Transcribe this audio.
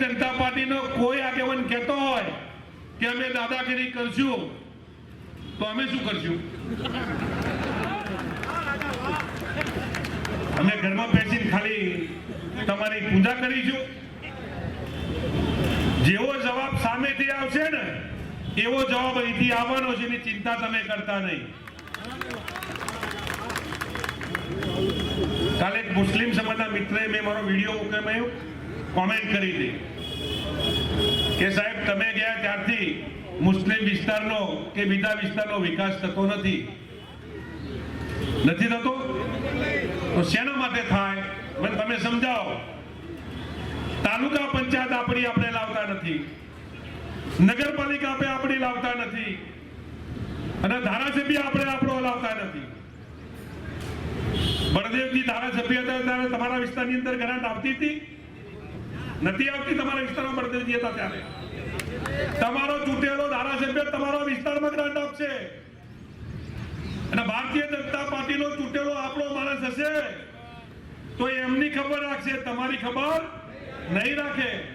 ભારતીય જનતા પાર્ટીનો કોઈ આગેવાન કહેતો હોય કે અમે દાદાગીરી કરશું તો અમે શું કરશું? અમે ઘરમાં બેસીને ખાલી તમારી પૂજા કરીશું? જેવો જવાબ સામેથી આવશે ને એવો જવાબ અહીંથી આવવાનો છે, એની ચિંતા તમે કરતા નહીં. કાલે એક મુસ્લિમ સમાજના મિત્રએ મેં મારો વિડીયો મૂક્યો, કોમેન્ટ કરી હતી કે સાહેબ તમે ગયા ત્યારથી મુસ્લિમ વિસ્તારનો કે બીજા વિસ્તારનો વિકાસ થતો નથી થતો. તો શેના માટે થાય મને તમે સમજાવો. તાલુકા પંચાયત આપણી આપણે લાવતા નથી, નગરપાલિકા આપણી લાવતા નથી, અને ધારાસભ્ય આપણે આપણો લાવતા નથી. બળદેવજી ધારાસભ્ય હતા ત્યારે તમારા વિસ્તારની અંદર ગ્રાન્ટ આવતી હતી? નથી આવતી. તમારા વિસ્તારમાં બળદેવજી હતા ત્યારે તમારો ચૂંટેલો ધારાસભ્ય તમારા વિસ્તારમાં ગ્રાન્ટ આપશે, અને ભારતીય જનતા પાર્ટીનો ચૂંટેલો આપણો માણસ હશે તો એમની ખબર રાખશે, તમારી ખબર નહીં રાખે.